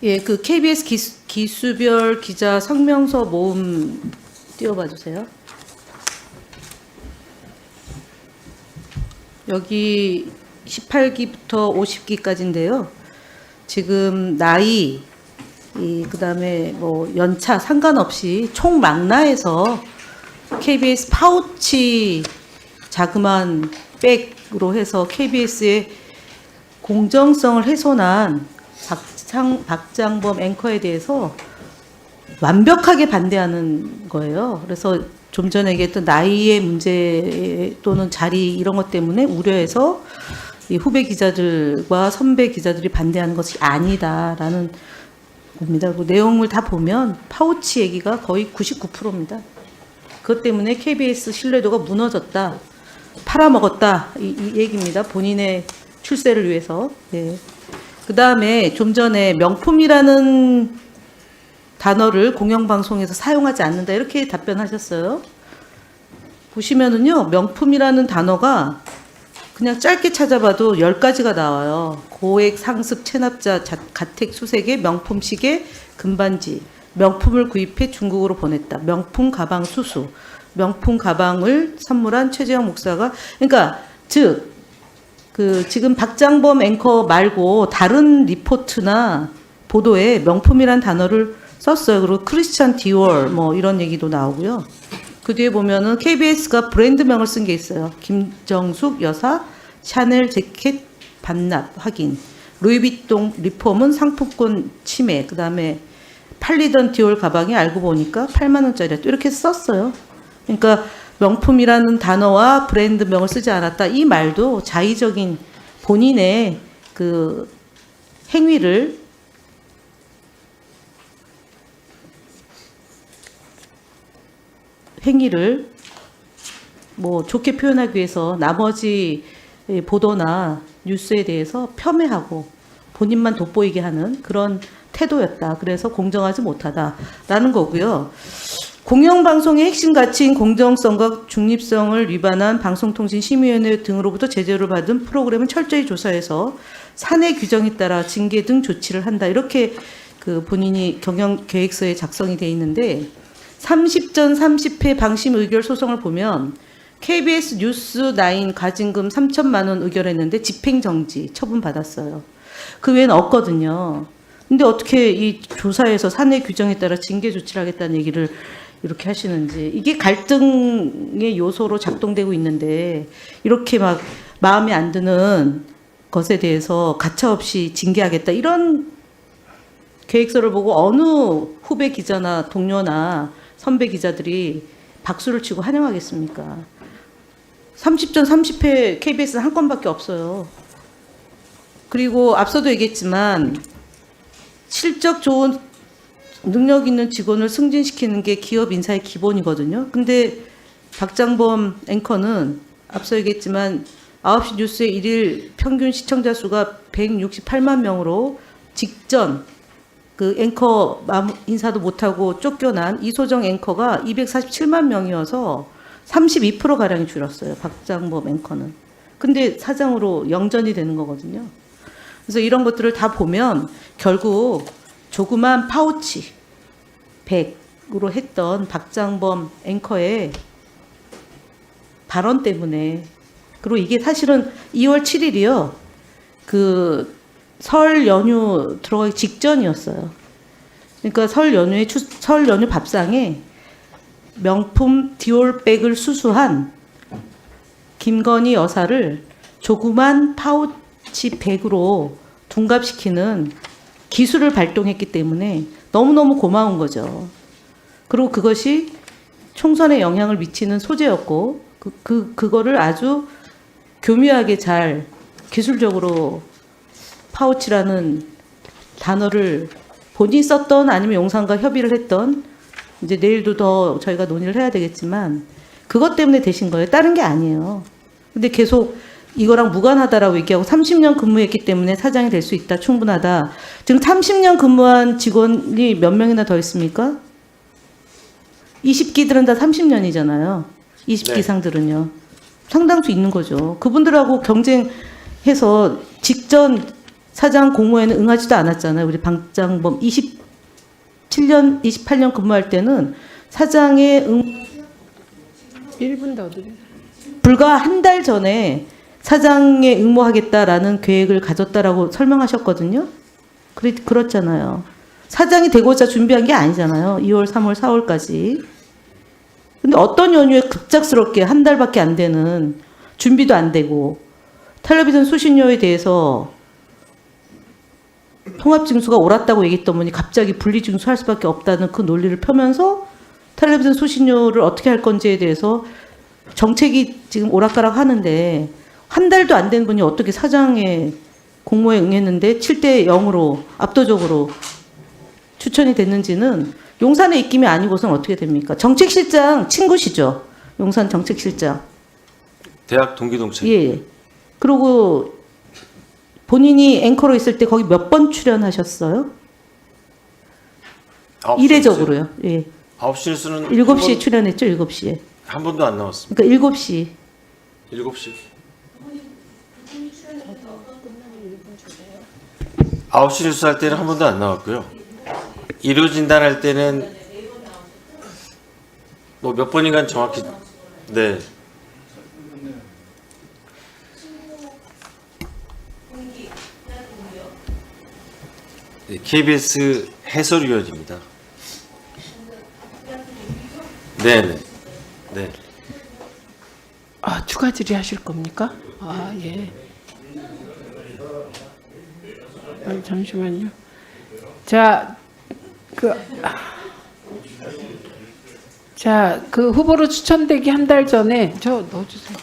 예, 그 KBS 기수별 기자 성명서 모음 띄워봐 주세요. 여기 18기부터 50기까지인데요. 지금 나이, 그다음에 뭐 연차 상관없이 총 망라해서 KBS 파우치 자그만 백으로 해서 KBS의 공정성을 훼손한 박장범 앵커에 대해서 완벽하게 반대하는 거예요. 그래서 좀 전에 얘기했던 나이의 문제 또는 자리 이런 것 때문에 우려해서 이 후배 기자들과 선배 기자들이 반대하는 것이 아니다라는 겁니다. 그 내용을 다 보면 파우치 얘기가 거의 99%입니다. 그것 때문에 KBS 신뢰도가 무너졌다, 팔아먹었다 이 얘기입니다. 본인의 출세를 위해서. 네. 그 다음에 좀 전에 명품이라는 단어를 공영방송에서 사용하지 않는다 이렇게 답변하셨어요. 보시면은요, 명품이라는 단어가 그냥 짧게 찾아봐도 10가지가 나와요. 고액 상습 체납자 가택 수색에 명품 시계 금반지, 명품을 구입해 중국으로 보냈다, 명품 가방 수수, 명품 가방을 선물한 최재형 목사가, 그러니까 즉 그 지금 박장범 앵커 말고 다른 리포트나 보도에 명품이란 단어를 썼어요. 그리고 크리스찬 디올 뭐 이런 얘기도 나오고요. 그 뒤에 보면은 KBS가 브랜드명을 쓴 게 있어요. 김정숙 여사 샤넬 재킷 반납 확인, 루이비통 리폼은 상품권 침해, 그 다음에 팔리던 디올 가방이 알고 보니까 8만 원짜리였다 이렇게 썼어요. 그러니까 명품이라는 단어와 브랜드명을 쓰지 않았다 이 말도 자의적인 본인의 그 행위를 뭐 좋게 표현하기 위해서 나머지 보도나 뉴스에 대해서 폄훼하고 본인만 돋보이게 하는 그런 태도였다. 그래서 공정하지 못하다라는 거고요. 공영방송의 핵심 가치인 공정성과 중립성을 위반한 방송통신심의위원회 등으로부터 제재를 받은 프로그램은 철저히 조사해서 사내 규정에 따라 징계 등 조치를 한다. 이렇게 그 본인이 경영 계획서에 작성이 돼 있는데 30전 30회 방심 의결 소송을 보면 KBS 뉴스9 가징금 3천만 원 의결했는데 집행정지 처분받았어요. 그 외에는 없거든요. 근데 어떻게 이 조사에서 사내 규정에 따라 징계 조치를 하겠다는 얘기를 이렇게 하시는지, 이게 갈등의 요소로 작동되고 있는데 이렇게 막 마음에 안 드는 것에 대해서 가차없이 징계하겠다 이런 계획서를 보고 어느 후배 기자나 동료나 선배 기자들이 박수를 치고 환영하겠습니까? 30전 30회 KBS는 한 건밖에 없어요. 그리고 앞서도 얘기했지만 실적 좋은 능력 있는 직원을 승진시키는 게 기업 인사의 기본이거든요. 근데 박장범 앵커는 앞서 얘기했지만 9시 뉴스의 일일 평균 시청자 수가 168만 명으로 직전 그 앵커 인사도 못하고 쫓겨난 이소정 앵커가 247만 명이어서 32%가량이 줄었어요. 박장범 앵커는. 근데 사장으로 영전이 되는 거거든요. 그래서 이런 것들을 다 보면 결국 조그만 파우치 100으로 했던 박장범 앵커의 발언 때문에, 그리고 이게 사실은 2월 7일이요. 그 설 연휴 들어가기 직전이었어요. 그러니까 설 연휴 밥상에 명품 디올백을 수수한 김건희 여사를 조그만 파우치 100으로 둔갑시키는 기술을 발동했기 때문에 너무너무 고마운 거죠. 그리고 그것이 총선에 영향을 미치는 소재였고 그거를 아주 교묘하게 잘 기술적으로 파우치라는 단어를 본인이 썼던 아니면 용산과 협의를 했던, 이제 내일도 더 저희가 논의를 해야 되겠지만 그것 때문에 되신 거예요. 다른 게 아니에요. 근데 계속 이거랑 무관하다라고 얘기하고 30년 근무했기 때문에 사장이 될 수 있다, 충분하다. 지금 30년 근무한 직원이 몇 명이나 더 있습니까? 20기들은 다 30년이잖아요. 20기상들은요. 상당수 있는 거죠. 그분들하고 경쟁해서 직전 사장 공모에는 응하지도 않았잖아요. 우리 방장범 27년, 28년 근무할 때는 사장의 1분 더 드려요. 불과 한 달 전에 사장에 응모하겠다라는 계획을 가졌다라고 설명하셨거든요. 그렇잖아요. 사장이 되고자 준비한 게 아니잖아요. 2월, 3월, 4월까지. 근데 어떤 연유에 급작스럽게 한 달밖에 안 되는 준비도 안 되고 텔레비전 수신료에 대해서 통합징수가 옳았다고 얘기했던 분이 갑자기 분리징수할 수밖에 없다는 그 논리를 펴면서 텔레비전 수신료를 어떻게 할 건지에 대해서 정책이 지금 오락가락 하는데 한 달도 안 된 분이 어떻게 사장의 공모에 응했는데 7대 0으로 압도적으로 추천이 됐는지는 용산의 입김이 아니고서는 어떻게 됩니까? 정책실장 친구시죠? 용산 정책실장. 대학 동기동창. 예. 그리고 본인이 앵커로 있을 때 거기 몇 번 출연하셨어요? 이례적으로요. 예. 9시 뉴스는 7시에 출연했죠, 7시에. 한 번도 안 나왔습니다. 그러니까 7시. 7시. 9시 뉴스 할 때는 한 번도 안 나왔고요. 의료 진단할 때는 뭐 몇 번인가 정확히 네. 네, KBS 해설위원입니다. 네네. 네. 아, 추가 질의하실 겁니까? 아, 예. 잠시만요. 자, 그 후보로 추천되기 한 달 전에 저 넣어주세요.